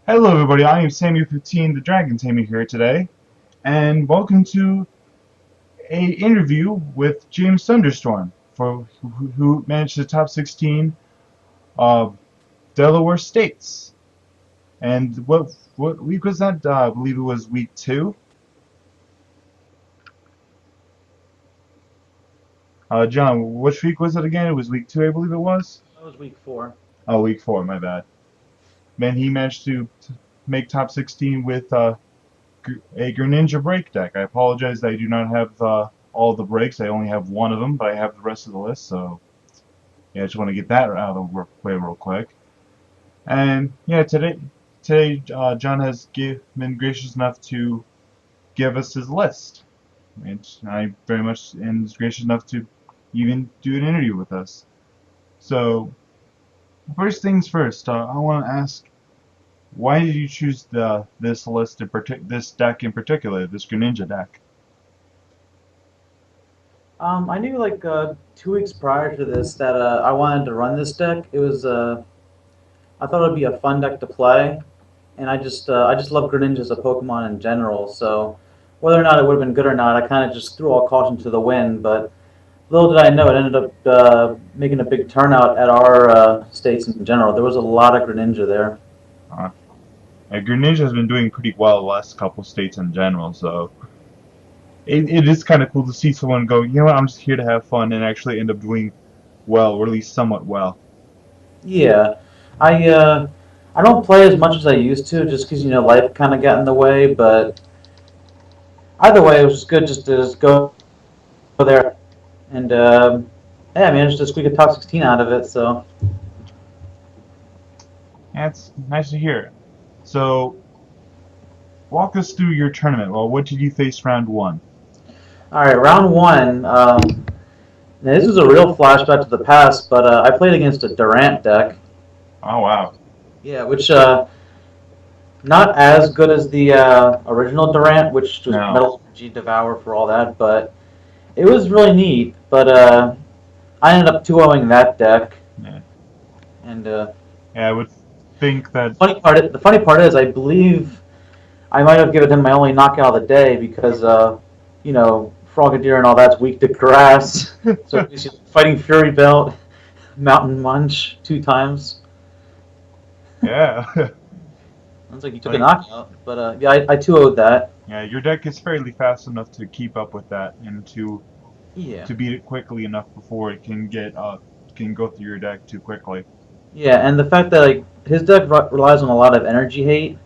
Hello everybody, I am Sammy15 the Dragon Tamer here today, and welcome to a interview with James Sunderstrom, who managed the top 16 of Delaware States. And what week was that? I believe it was week 2. John, which week was it again? It was week 2, I believe it was? That was week 4. Oh, week 4, my bad. Man, he managed to make top 16 with a Greninja BREAK deck. I apologize that I do not have all the breaks. I only have one of them, but I have the rest of the list. So yeah, I just want to get that out of the way real quick. And yeah, today John has been gracious enough to give us his list, and I very much and is gracious enough to even do an interview with us. So first things first, I want to ask, why did you choose this list this deck in particular, this Greninja deck? I knew like 2 weeks prior to this that I wanted to run this deck. I thought it would be a fun deck to play, and I just love Greninja as a Pokemon in general. So whether or not it would have been good or not, I kind of just threw all caution to the wind. But little did I know, it ended up making a big turnout at our states in general. There was a lot of Greninja there. Uh, Greninja has been doing pretty well the last couple states in general, so it is kind of cool to see someone go, you know what, I'm just here to have fun and actually end up doing well, or at least somewhat well. Yeah, I don't play as much as I used to, just because life kind of got in the way, but. Either way, it was just good just to just go there and yeah, I managed to squeak a top 16 out of it. So, That's nice to hear. So, walk us through your tournament. Well, what did you face round one? all right, round one. Now this is a real flashback to the past, but I played against a Durant deck. Oh, wow. Yeah, which not as good as the original Durant, which was No. Metal Energy Devour for all that, but it was really neat. But I ended up 2-0ing that deck, Yeah. and Yeah, I would think that. the funny part is, I believe I might have given him my only knockout of the day because, Frogadier and all that's weak to grass. So he's fighting Fury Belt, Mountain Munch 2 times. Yeah. Sounds like he took a Like, knockout, but yeah, I 2-0'd that. yeah, your deck is fairly fast enough to keep up with that and Yeah, to beat it quickly enough before it can go through your deck too quickly. yeah, and the fact that like his deck relies on a lot of energy hate, it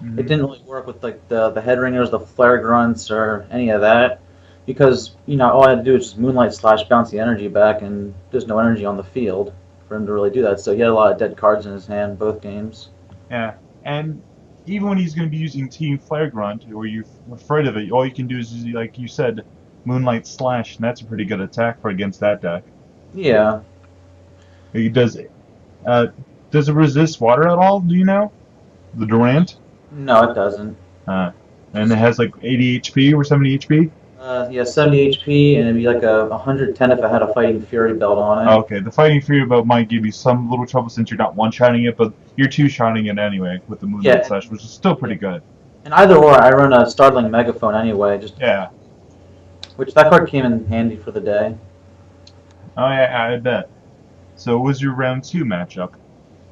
Hmm. didn't really work with like the head ringers, the flare grunts, or any of that. Because all I had to do was just Moonlight Slash, bounce the energy back, and there's no energy on the field for him to really do that. So he had a lot of dead cards in his hand both games. Yeah, and even when he's going to be using Team Flare Grunt, or you're afraid of it, all you can do is, like you said, Moonlight Slash, and that's a pretty good attack for against that deck. Yeah, He uh, does it resist water at all? Do you know? The Durant? no, it doesn't. Uh, and it has like 80 HP or 70 HP? Yeah, 70 HP, and it'd be like a 110 if I had a Fighting Fury belt on it. Okay, the Fighting Fury Belt might give you some little trouble since you're not one-shotting it, but you're two-shotting it anyway with the Moonlight Yeah, Slash, which is still yeah. pretty good. And either or, I run a Startling Megaphone anyway, just Yeah. which that card came in handy for the day. Oh yeah, I bet. So what was your round 2 matchup?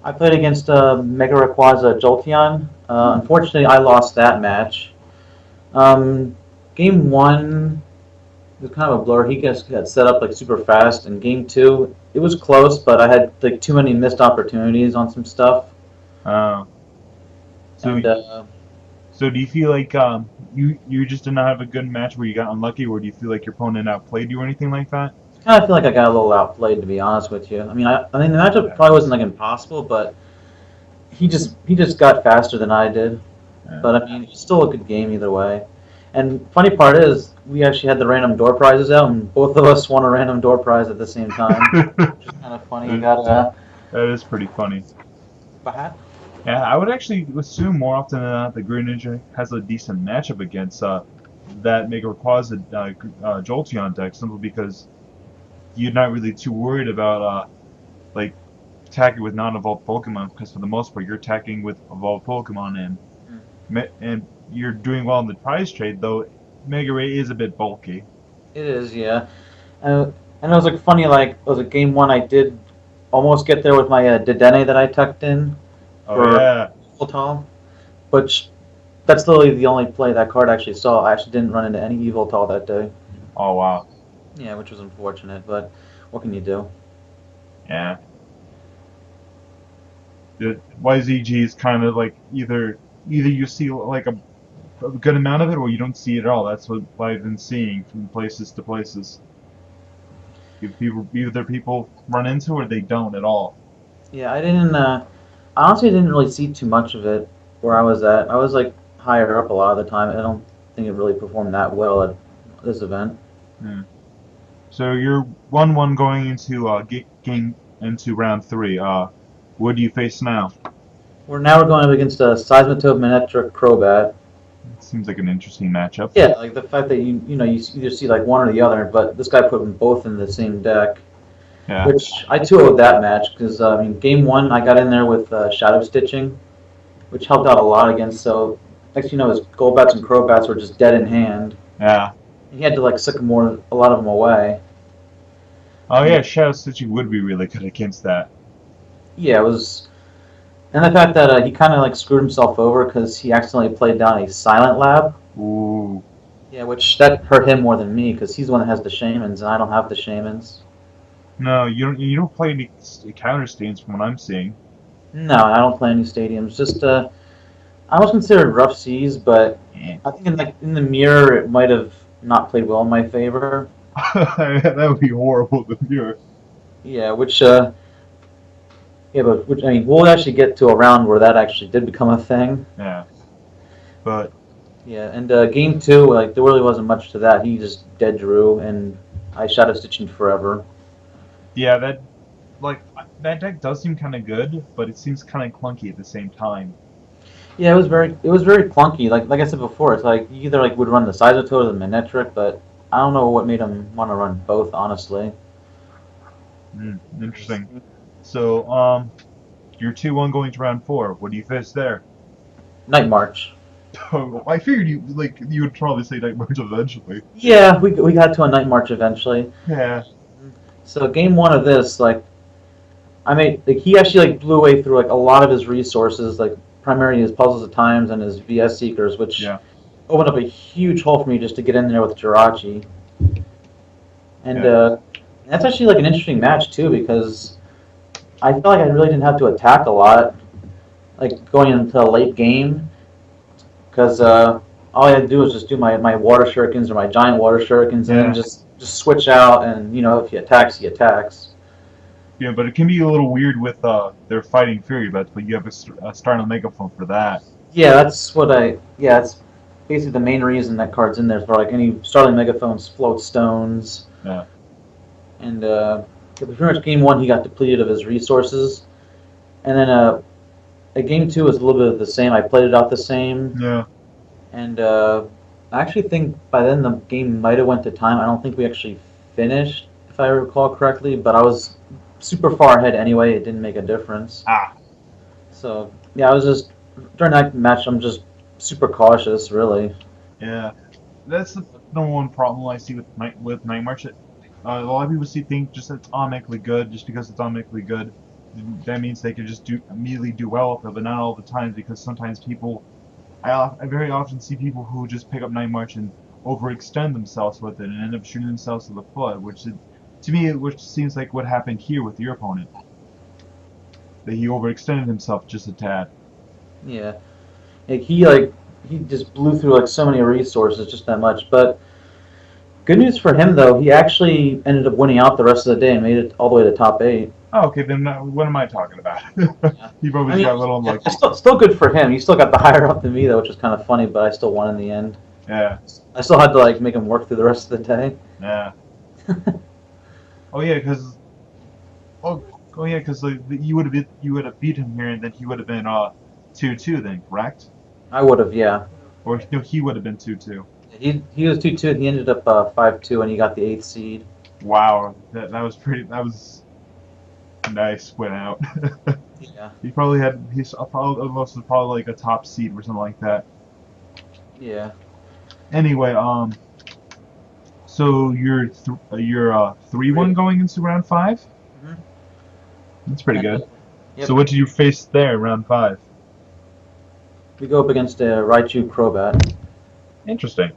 I played against Mega Rayquaza Jolteon. Unfortunately, I lost that match. Um, Game one it was kind of a blur. He just got set up like super fast. And game two, it was close, but I had like too many missed opportunities on some stuff. Uh, so And So do you feel like you just did not have a good match where you got unlucky, or do you feel like your opponent outplayed you or anything like that? kind of feel like I got a little outplayed, to be honest with you. I mean the matchup Yeah, probably wasn't like impossible, but he just got faster than I did. yeah. But I mean, it's still a good game either way. And funny part is, we actually had the random door prizes out, and both of us won a random door prize at the same time, which is kind of funny. You That got that is pretty funny. a hat? Yeah, I would actually assume more often than not the Greninja has a decent matchup against that Mega Rayquaza Jolteon deck, simply because you're not really too worried about like attack it with non-evolved Pokemon, because for the most part you're attacking with evolved Pokemon, and you're doing well in the prize trade, though Mega Ray is a bit bulky. It is, yeah. And it was like funny, like it was a game one. I did almost get there with my Dedenne that I tucked in Oh for yeah. Evoltol, but that's literally the only play that card actually saw. I actually didn't run into any Evoltol that day. Oh wow. Yeah, which was unfortunate, but what can you do? Yeah. The YZG is kind of like either you see like a good amount of it, or you don't see it at all. That's what I've been seeing from places to places. Either people run into it or they don't at all. Yeah, I didn't. I honestly didn't really see too much of it where I was at. I was like higher up a lot of the time. I don't think it really performed that well at this event. Hmm. So you're 1-1 going into game into round 3. What do you face now? We're going up against a Seismitoad Manectric Crobat. Seems like an interesting matchup. Yeah, like the fact that you either see like one or the other, but this guy put them both in the same deck, Yeah. which I 2-0'd that match because I mean game one I got in there with Shadow Stitching, which helped out a lot against. So next you know his Golbats and Crobats were just dead in hand. Yeah. He had to like sycamore a lot of them away. Oh yeah, Shadow Stitching would be really good against that. Yeah, it was, and the fact that he kind of like screwed himself over because he accidentally played down a Silent Lab. Ooh. Yeah, which that hurt him more than me because he's the one that has the Shamans and I don't have the Shamans. No, you don't play any counter stains from what I'm seeing. No, I don't play any stadiums. Just I was considered rough seas, but Eh. I think in the mirror it might have not played well in my favor. That would be horrible to hear. Yeah, which I mean we'll actually get to a round where that actually did become a thing. Yeah. But Yeah, and game two like there really wasn't much to that. He just dead drew, and I Shadow Stitching forever. yeah, that deck does seem kind of good, but it seems kind of clunky at the same time. Yeah, it was very clunky. Like I said before, it's like you either like would run the Sizotoad or the Manectric, but I don't know what made him want to run both, honestly. Interesting. So, you're 2-1 going to round 4. What do you face there? Night March. I figured you would probably say Night March eventually. Yeah, we got to a Night March eventually. Yeah. So game one of this, like I made like he actually like blew away through like a lot of his resources, like primarily his Puzzles of Times and his VS Seekers, which Yeah. opened up a huge hole for me just to get in there with Jirachi. And Yeah. that's actually like an interesting match too because I felt like I really didn't have to attack a lot, like going into a late game, because all I had to do was just do my water shurikens or my giant water shurikens, and Yeah. then just switch out, and if he attacks, he attacks. Yeah, but it can be a little weird with their Fighting Fury bets, but you have a Star Omega phone for that. Yeah, that's basically the main reason that card's in there for like any Starling Megaphones, Float Stones, Yeah. and pretty much game one he got depleted of his resources, and then at game two was a little bit of the same. I played it out the same, Yeah. and I actually think by then the game might have went to time. I don't think we actually finished, if I recall correctly, but I was super far ahead anyway. It didn't make a difference. Ah. So yeah, I was just during that match. I'm just super cautious, really. Yeah. That's the number one problem I see with Night March. A lot of people think just that it's automatically good, just because it's automatically good. That means they can just immediately do well with it, but not all the time, because sometimes I very often see people who just pick up Night March and overextend themselves with it and end up shooting themselves in the foot, to me, which seems like what happened here with your opponent. That he overextended himself just a tad. Yeah, he just blew through like so many resources, just that much. But good news for him though, he actually ended up winning out the rest of the day and made it all the way to top 8. Oh, okay, then what am I talking about? He probably got a little like. It's still good for him. He still got the higher up than me though, which was kind of funny. But I still won in the end. Yeah. I still had to like make him work through the rest of the day. Yeah. Oh yeah, because. Oh yeah, because like, you would have beat him here, and then he would have been 2-2 then, correct? I would have, yeah. Or no, he would have been 2-2. He was 2-2, and he ended up 5-2, and he got the 8th seed. Wow, that was pretty. That was. Nice, went out. Yeah. He's probably like a top seed or something like that. Yeah. Anyway, so you're 3-1 going into round five. Mm-hmm. That's pretty And good. So yep, what did you face there, round five? we go up against a Raichu Crobat. Interesting.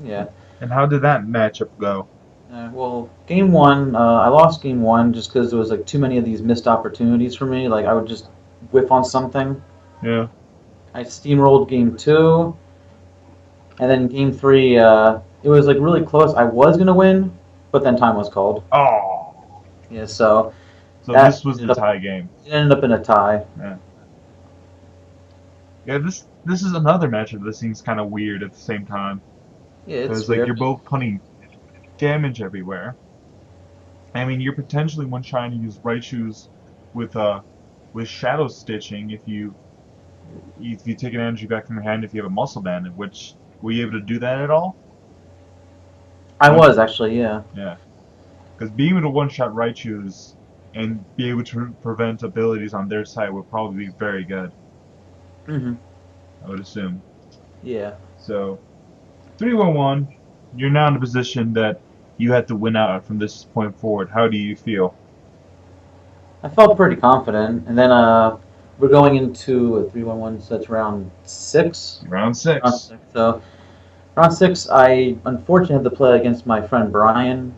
Yeah. And how did that matchup go? Well, game one, I lost game one just because there was like too many of these missed opportunities for me. Like I would just whiff on something. Yeah. I steamrolled game two, and then game three, it was like really close. I was gonna win, but then time was called. Oh. Yeah, so So that this was the ended up tie game. it ended up in a tie. Yeah. Yeah. This is another matchup that seems kind of weird at the same time Yeah, it's because like weird. you're both putting damage everywhere. I mean, you're potentially one trying to use Raichu's with with shadow stitching if you take an energy back from your hand if you have a muscle band. Which were you able to do that at all? I One, was actually, yeah. yeah. Because being able to one-shot Raichu's and be able to prevent abilities on their side would probably be very good, Hmm. I would assume. Yeah. So, 3-1-1, you're now in a position that you have to win out from this point forward. How do you feel? I felt pretty confident, and then we're going into a 3-1-1, so that's round six. Round Round six. six. So round six, I unfortunately had to play against my friend Brian.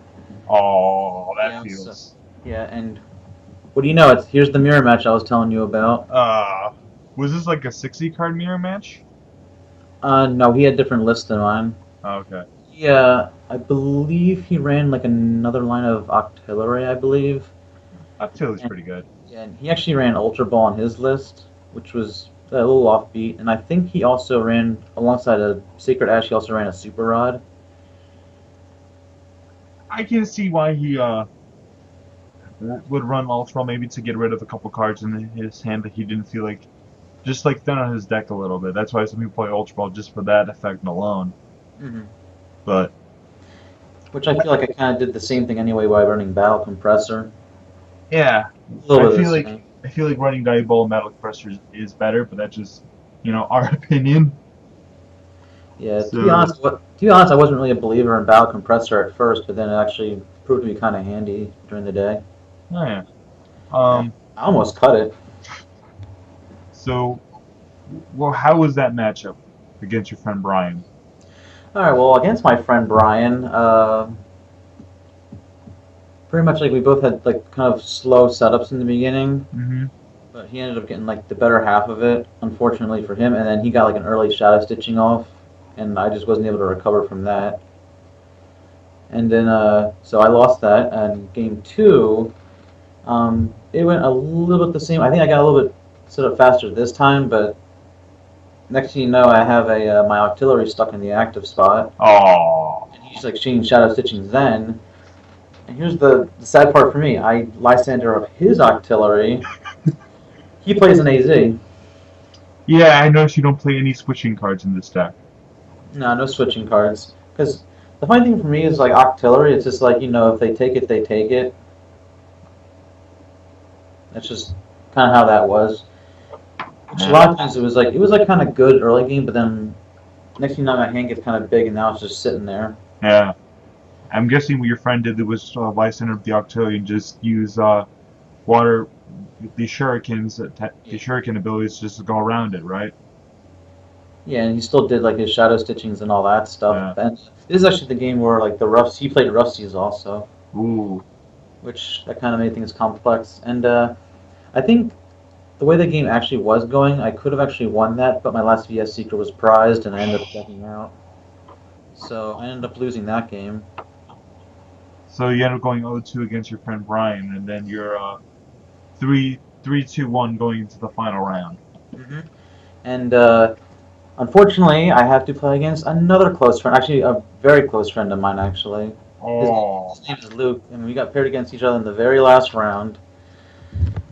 Oh, that Yeah. So feels. yeah, and what do you know? Here's the mirror match I was telling you about. Uh, was this like a 60 card mirror match? No, he had different lists than mine. Oh, okay. Yeah, I believe he ran like another line of Octillery, I believe. Octilio's And pretty good. yeah, and he actually ran Ultra Ball on his list, which was a little offbeat. And I think he also ran alongside a Sacred Ash. He also ran a Super Rod. I can see why he would run Ultra maybe to get rid of a couple cards in his hand that he didn't feel like just like thin on his deck a little bit. That's why some people play Ultra Ball just for that effect alone. Hmm. But Which I feel like I kind of did the same thing anyway by running Battle Compressor. yeah, A little I bit of feel the like same. I feel like running Diabolical Metal Compressor is better, but that's just our opinion. Yeah, So to be honest, I wasn't really a believer in Battle Compressor at first, but then it actually proved to be kind of handy during the day. oh yeah. Yeah, Um. I almost cut it. So well, how was that matchup against your friend Brian? All right, well, against my friend Brian, pretty much like we both had like kind of slow setups in the beginning, Mm-hmm. but he ended up getting like the better half of it, unfortunately for him, and then he got like an early shadow stitching off, and I just wasn't able to recover from that. And then so I lost that, and game two, it went a little bit the same. I think I got a little bit set up faster this time, but next thing you know, I have a my artillery stuck in the active spot, Oh. and he's like shooting shadow stitching Zen. And here's the sad part for me: I Lysander up his artillery. He plays an AZ. Yeah, I noticed you don't play any switching cards in this deck. No, no switching cards. Because the funny thing for me is like artillery. It's just like if they take it, they take it. That's just kind of how that was. Which a Yeah. lot of times it was like kind of good early game, but then next thing you know, my hand gets kind of big, and now it's just sitting there. Yeah. I'm guessing what your friend did was Lysander of the Octillion and just use water the shurikens the Yeah. shuriken abilities just to go around it, right? Yeah, and he still did like his shadow stitchings and all that stuff. Yeah. And this is actually the game where like the rough he played Rough also, Ooh. which that kind of made things complex. And I think the way the game actually was going, I could have actually won that, but my last VS Secret was prized, and I ended up checking out. So I ended up losing that game. So you end up going 0-2 against your friend Brian, and then you're 3-2-1 going into the final round. Hmm. And unfortunately, I have to play against another close friend, actually a very close friend of mine. Actually, his, Oh. his name is Luke, and we got paired against each other in the very last round.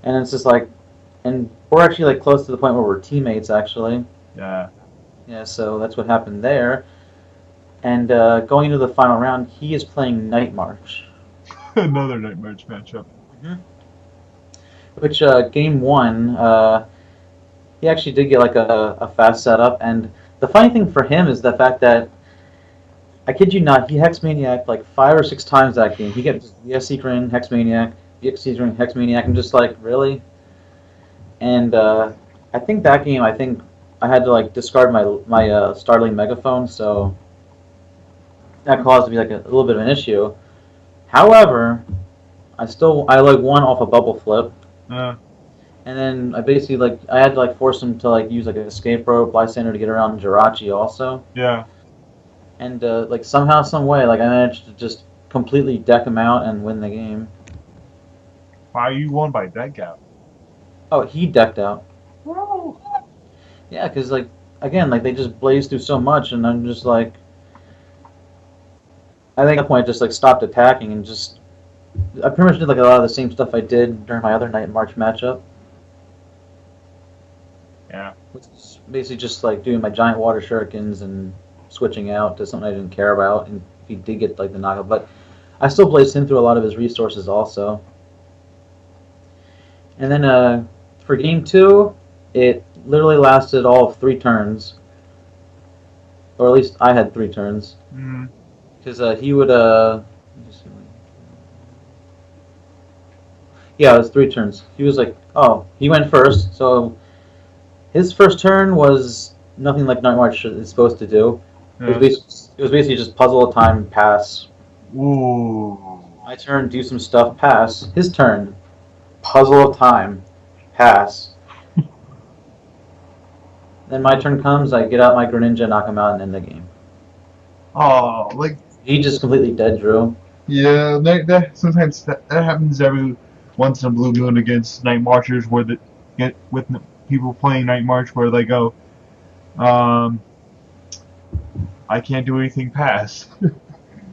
And it's just like, and we're actually like close to the point where we're teammates actually. Yeah. Yeah, so that's what happened there. And going into the final round, he is playing Night March. Another Night March matchup. Hmm. Which game one, he actually did get like a fast setup, and the funny thing for him is the fact that I kid you not, he Hexmaniac like 5 or 6 times that game. He gets VS Ring, Hexmaniac, VS Ring, Hexmaniac. I'm just like, really? And I think that game, I think I had to like discard my Starling Megaphone, so that caused me like a little bit of an issue. However, I like won off a bubble flip, Uh, and then I basically like I had to like force him to like use like an escape rope, Lysander to get around Jirachi also, yeah. and like somehow, some way, like I managed to just completely deck him out and win the game. Why you won by deck gap? Oh, he decked out. Whoa. Yeah, because like again, like they just blazed through so much, and I'm just like, I think at that point I just like stopped attacking and just I pretty much did like a lot of the same stuff I did during my other Night in March matchup, Yeah. which is basically just like doing my giant water shurikens and switching out to something I didn't care about, and if he did get like the knockout, but I still blazed him through a lot of his resources also. And then for game two, it literally lasted all of 3 turns, or at least I had 3 turns, Mm. because he would yeah, it was 3 turns. He was like, oh, he went first, so his first turn was nothing like Night March is supposed to do. Yeah. It was basically just puzzle of time, pass. Ooh. My turn, do some stuff, pass. His turn, puzzle of time, pass. Then my turn comes, I get out my Greninja, knock him out, and end the game. Oh, like He just completely dead drew. yeah. That sometimes that happens every once in a blue moon against Night Marchers, where the get with people playing Night March where they go, um, I can't do anything past.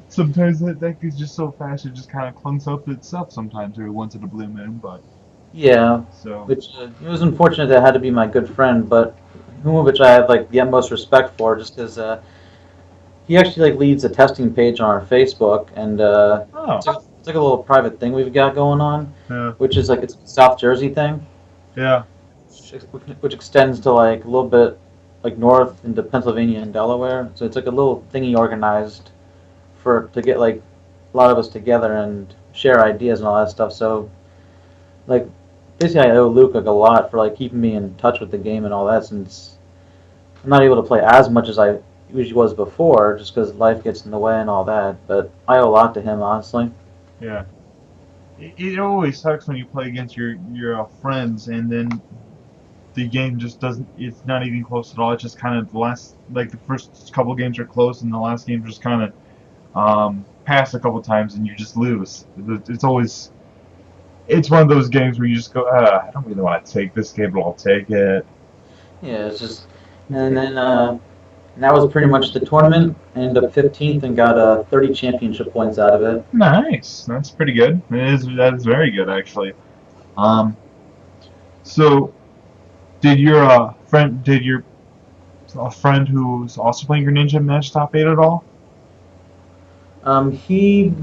Sometimes that deck is just so fast it just kind of clunks up itself sometimes every once in a blue moon, but Yeah, so which it was unfortunate that had to be my good friend, but whom of which I have like the utmost respect for, just because he actually like leads a testing page on our Facebook, and oh it's like a little private thing we've got going on, yeah which is like it's a South Jersey thing, yeah which extends to like a little bit like north into Pennsylvania and Delaware. So it's like a little thingy organized for to get like a lot of us together and share ideas and all that stuff. So like basically I owe Luke like a lot for like keeping me in touch with the game and all that, since I'm not able to play as much as I usually was before, just because life gets in the way and all that. But I owe a lot to him, honestly. yeah. It always sucks when you play against your friends and then the game just doesn't. It's not even close at all. It's just kind of the last like the first couple games are close and the last game just kind of pass a couple times and you just lose. It's always it's one of those games where you just go, I don't really want to take this game, but I'll take it. Yeah, it's just, and then and that was pretty much the tournament. I ended up 15th and got 30 championship points out of it. Nice, that's pretty good. That is very good actually. Um, so did your a friend who's also playing Greninja match top eight at all? He,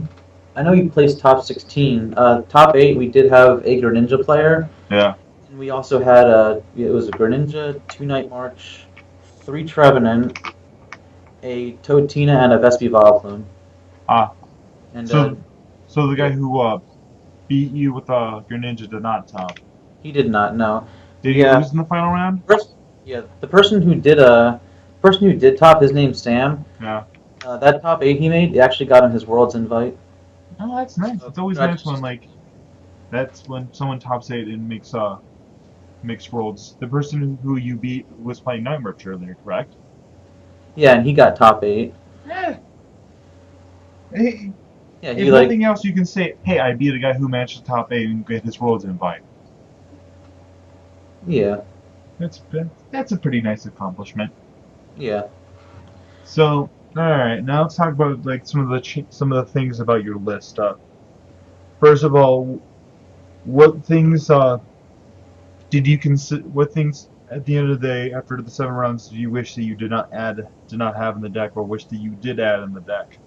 I know he placed top 16. Top 8, we did have a Greninja player. Yeah. And we also had it was a Greninja, 2 Night March, 3 Trevenant, a Toadina, and a Vespi Vileplume. Ah, And so the guy who beat you with Greninja did not top. he did not know. Did he lose in the final round? Yeah, the person who did top, his name's Sam. Yeah. That top 8 he made, it actually got him his Worlds invite. Oh, that's nice. It's always nice when like that's when someone tops eight and makes worlds. The person who you beat was playing Night Merch earlier, correct? Yeah, and he got top 8. Yeah. Hey, Yeah, if he like nothing else, you can say, "Hey, I beat a guy who matched the top eight and get his worlds invite." yeah, That's a pretty nice accomplishment. yeah. So, all right, now let's talk about like some of the things about your list. First of all, what things did you consider? What things at the end of the day, after the 7 rounds, do you wish that you did not have in the deck, or wish that you did add in the deck?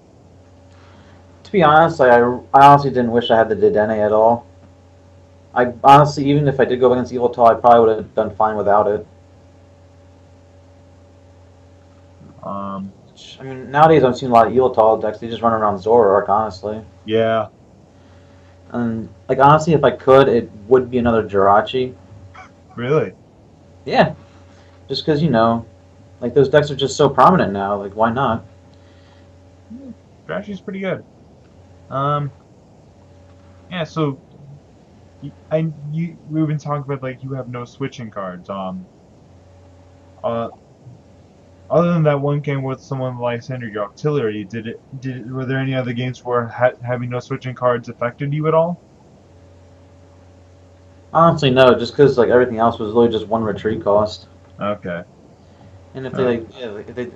To be honest, like I honestly didn't wish I had the Dedenne at all. I honestly, even if I did go against Evil Tall, I probably would have done fine without it. Um, I mean, nowadays I'm seeing a lot of Evil Tall decks. They just run around Zoroark, honestly. yeah, And like honestly, if I could, it would be another Jirachi. really. Yeah, just because like those decks are just so prominent now. Like, why not? Trashy's pretty good. Um, yeah. So we've been talking about like you have no switching cards. Uh, Other than that one game with someone like Lysander, your Octillery, were there any other games where having no switching cards affected you at all? Honestly, no. Just because like everything else was really just one retreat cost. Okay. And if they Uh, like, yeah, like, if they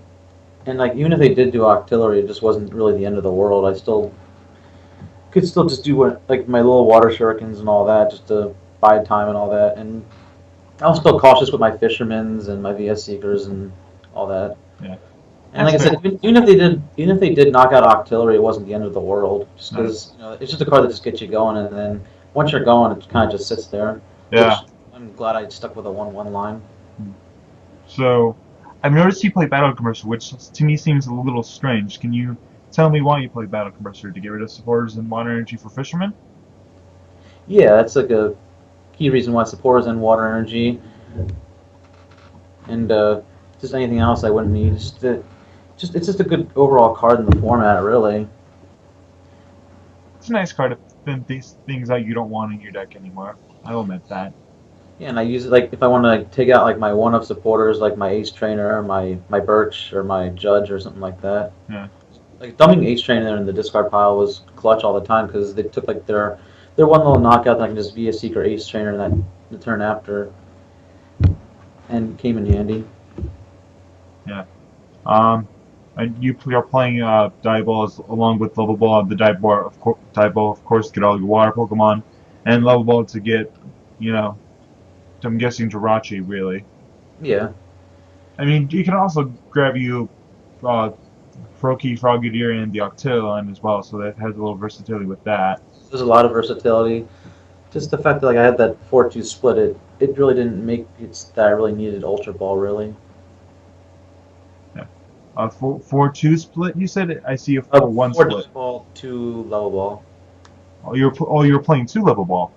and like even if they did do Octillery, it just wasn't really the end of the world. I still could still just do what like my little water shurikens and all that, just to buy time and all that. And I was still cautious with my fishermen's and my VS seekers and all that. yeah. And That's like I fair. said, even if they did knock out Octillery, it wasn't the end of the world. Just Uh, because it's just a card that just gets you going, and then once you're going, it kind of just sits there. Which yeah. I'm glad I stuck with a 1/1 line. So, I've noticed you play Battle Compressor, which to me seems a little strange. Can you tell me why you play Battle Compressor to get rid of supporters and water energy for fishermen? Yeah, that's like a key reason why supporters and water energy and just anything else I wouldn't need. Just it's just a good overall card in the format, really. It's a nice card to thin these things out you don't want in your deck anymore. I'll admit that. Yeah, and I use it like if I want to like, take out like my one-up supporters, like my Ace Trainer, or my Birch, or my Judge, or something like that. Yeah. Like dumping Ace Trainer in the discard pile was clutch all the time because they took like their one little knockout that I can just via Seeker Ace Trainer that the turn after, and came in handy. Yeah. Um, and you're playing Dive along with Level Ball. The Dive Ball, of course, to get all your water Pokemon, and Level Ball to get, you know, I'm guessing Jirachi, really. Yeah, I mean, you can also grab you uh, Froakie, Frogadier, and the Octilleon as well, so that has a little versatility with that. there's a lot of versatility. Just the fact that like I had that 4-2 split, it really didn't make it that I really needed Ultra Ball really. Yeah. 4-2 split, you said? I see a Up 4-1 4 split. Double Ball, 2 Level Ball. You're playing two Level Ball.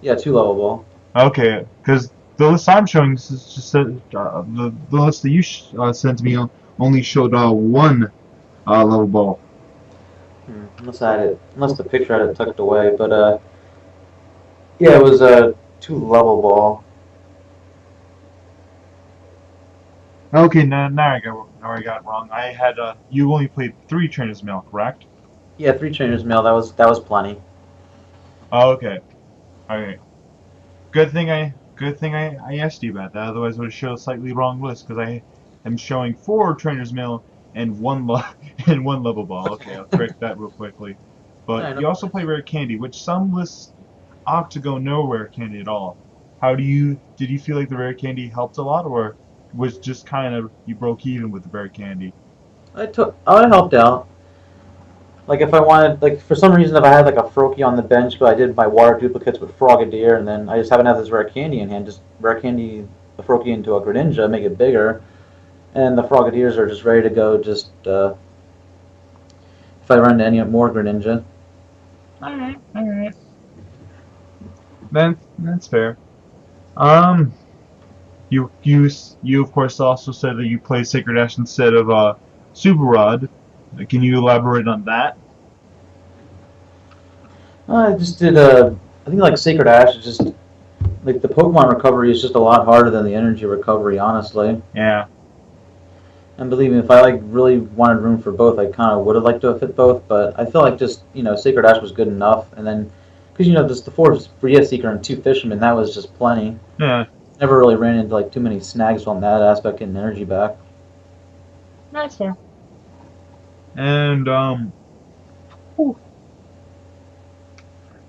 Yeah, 2 Level Ball. Okay, because the list I'm showing just said the list that you sent me only showed one level ball. Unless I had it, unless the picture had it tucked away, but yeah, it was a 2 Level Ball. Okay, now I got it wrong. I had you only played three Trainers Mail, correct? Yeah, 3 Trainers Mail. That was plenty. Oh, okay. Okay. Good thing I asked you about that. Otherwise, I would have showed a slightly wrong list because I am showing four Trainers Mail and and one level ball. Okay, I'll correct that real quickly. But I know. you also play Rare Candy, which some lists opt to go no Rare Candy at all. Did you feel like the Rare Candy helped a lot, or was just kind of you broke even with the Rare Candy? I would have helped out. Like if I wanted, like for some reason, if I had like a Froakie on the bench, but I did my water duplicates with Frogadier, and then I just happen to have this rare candy in hand, just rare candy the Froakie into a Greninja, make it bigger, and the Frogadiers are just ready to go. Just if I run into any more Greninja, Alright. Then that's fair. Um, you of course also said that you play Sacred Ash instead of Super Rod. Can you elaborate on that? I just did I think like Sacred Ash is just like the Pokemon recovery is just a lot harder than the energy recovery, honestly. Yeah. And believe me, if I like really wanted room for both, I kind of would have liked to have fit both. But I feel like just Sacred Ash was good enough, and then because just the 4 Bria Seeker and 2 Fishermen, that was just plenty. Yeah. Never really ran into like too many snags on that aspect, getting energy back. That's fair. And whew,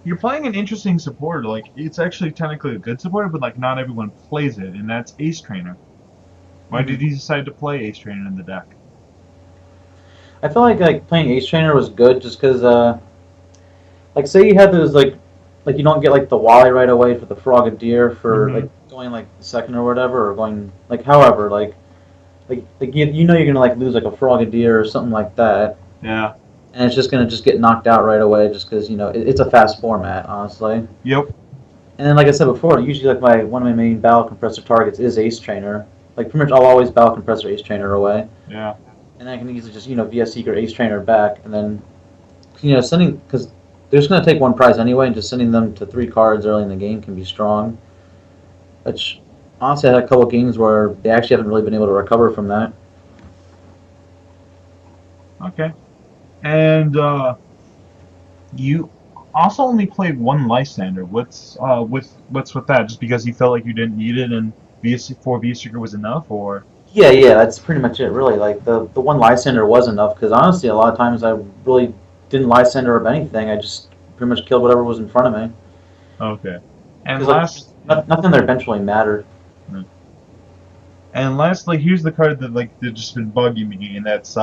you're playing an interesting supporter. Like it's actually technically a good supporter, but like not everyone plays it, and that's Ace Trainer. Why did Hmm. you decide to play Ace Trainer in the deck? I feel like playing Ace Trainer was good just because like say you had those like like you don't get like the Wally right away for the Frogadier for Hmm. like going like second or whatever, or going like however like you know you're gonna like lose like a Frogadier or something like that, Yeah. and it's just gonna just get knocked out right away just because you know it's a fast format, honestly. Yep. And then, like I said before, usually like my one of my main battle compressor targets is Ace Trainer. Like pretty much, I'll always battle compressor Ace Trainer away, Yeah. and then I can easily just via Secret Ace Trainer back, and then sending because they're just gonna take one prize anyway, and just sending them to 3 cards early in the game can be strong. Which honestly, I had a couple of games where they actually haven't really been able to recover from that. Okay. And you also only played one Lysander. What's with that? Just because you felt like you didn't need it and V4 V-Seeker was enough, or Yeah, yeah, that's pretty much it, really. Like the one Lysander was enough because honestly, a lot of times I really didn't Lysander of anything. I just pretty much killed whatever was in front of me okay. And because like last, yeah. nothing there eventually mattered. Mm. And lastly, here's the card that like that just been bugging me, and that's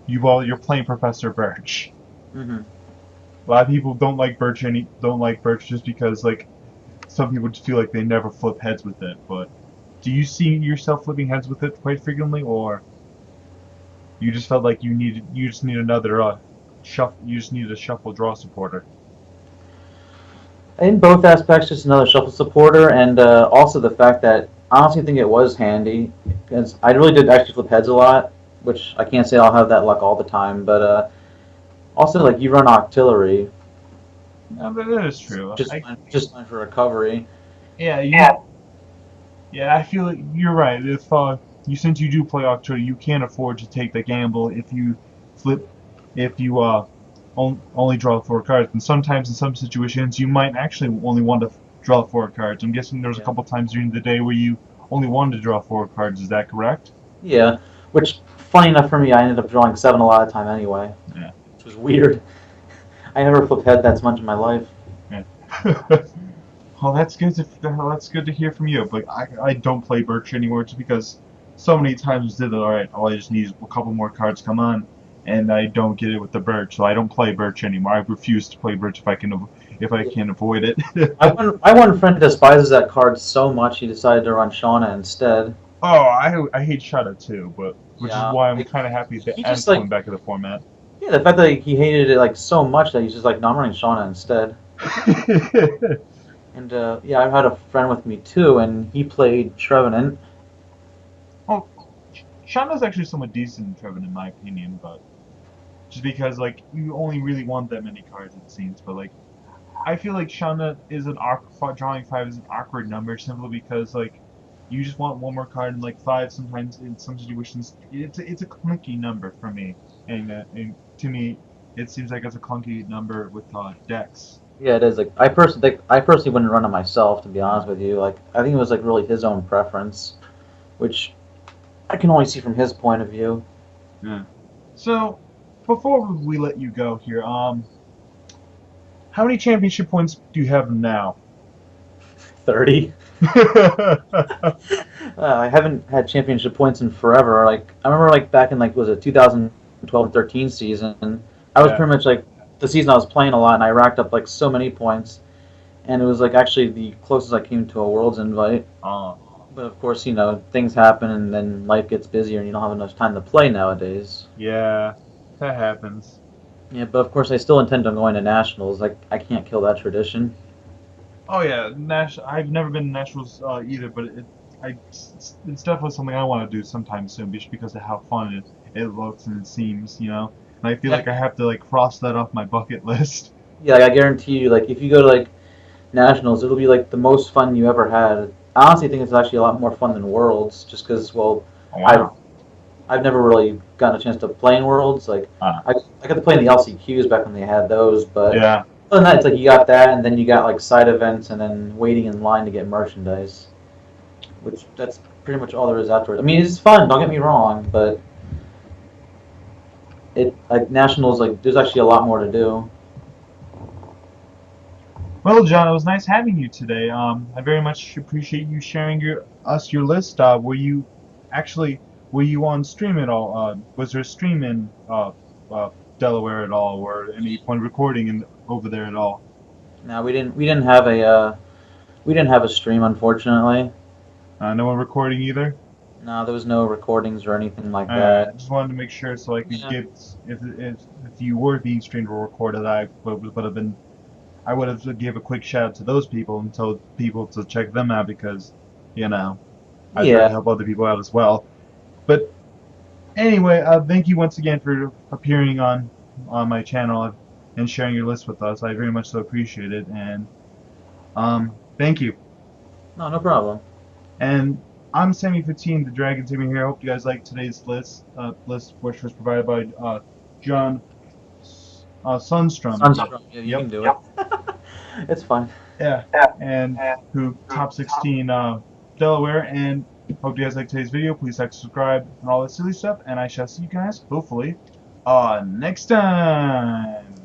you're playing Professor Birch. Hmm. A lot of people don't like Birch just because like some people just feel like they never flip heads with it. But do you see yourself flipping heads with it quite frequently, or you just felt like you just need another shuffle you just need a shuffle draw supporter? In both aspects, just another shuffle supporter, and also the fact that I honestly think it was handy because I really did actually flip heads a lot, which I can't say I'll have that luck all the time, but also like you run artillery, No, that is true. just fine for recovery. Yeah, yeah, I feel like you're right. If since you do play October, you can't afford to take the gamble if you flip if you only draw 4 cards. And sometimes in some situations you might actually only want to draw 4 cards. I'm guessing there was a Yeah. couple times during the day where you only wanted to draw 4 cards. Is that correct? Yeah, which funny enough for me, I ended up drawing 7 a lot of time anyway, Yeah. which was weird. I never flipped head that much in my life. Yeah. Well, that's good to hear from you. But I don't play Birch anymore just because so many times did it. All right, all I just need is a couple more cards come on, and I don't get it with the Birch, so I don't play Birch anymore. I refuse to play Birch if I can avoid it. My one friend despises that card so much he decided to run Shauna instead. Oh, I hate Shadow too, but which is Yeah, why I'm like kind of happy that he M's just coming like back to the format. yeah, the fact that he hated it like so much that he's just like, no, I'm running Shauna instead. And yeah, I've had a friend with me too, and he played Trevenant. Oh, Shadow's actually somewhat decent in Trevin in my opinion, but just because like you only really want that many cards it seems, but like I feel like Shauna is drawing 5 is an awkward number simply because like you just want one more card and like 5 sometimes in some situations it's a clunky number for me and to me it seems like it's a clunky number with decks. Yeah, it is. Like I personally wouldn't run it myself, to be Uh, honest with you. Like I think it was like really his own preference, which I can only see from his point of view. yeah. So before we let you go here, how many championship points do you have now? 30. I haven't had championship points in forever. Like I remember, like back in like was it 2012-13 season, I was Yeah. pretty much like the season I was playing a lot, and I racked up like so many points, and it was like actually the closest I came to a Worlds invite. Uh, But of course, things happen, and then life gets busier, and you don't have enough time to play nowadays. yeah, that happens. Yeah, but of course, I still intend on going to nationals. Like I can't kill that tradition. Oh yeah, I've never been to Nationals either, but it's definitely something I want to do sometime soon, just because of how fun it looks and it seems. And I feel Yeah, like I have to like cross that off my bucket list. yeah, like, I guarantee you, like if you go to like nationals, it'll be like the most fun you ever had. I honestly think it's actually a lot more fun than Worlds, just because, well, Oh, I've wow. I've never really gotten a chance to play in Worlds. Like Uh, I got to play in the LCQs back when they had those, but yeah. other than that, it's like you got that, and then you got like side events, and then waiting in line to get merchandise, which that's pretty much all there is afterwards. I mean, it's fun. Don't get me wrong, but it like nationals, like there's actually a lot more to do. Well, John, it was nice having you today. I very much appreciate you sharing your list. Actually were you on stream at all? Was there a stream in Delaware at all, or any point recording over there at all? No, we didn't have a stream, unfortunately. No one recording either. No, there was no recordings or anything like I that. just wanted to make sure so I could Yeah. give if you were being streamed or recorded, I would have gave a quick shout out to those people and told people to check them out because you know I try to Yeah. help other people out as well. But anyway, thank you once again for appearing on my channel and sharing your list with us. I very much so appreciate it, and thank you. No, no problem. And I'm Sammy15, the Dragon Tamer here. I hope you guys like today's list which was provided by John Sundstrom. Sunstrom, yeah, you Yep. can do it. It's fine. Yeah. And who top 16 Delaware. And hope you guys like today's video. Please like, subscribe, and all that silly stuff. And I shall see you guys hopefully next time.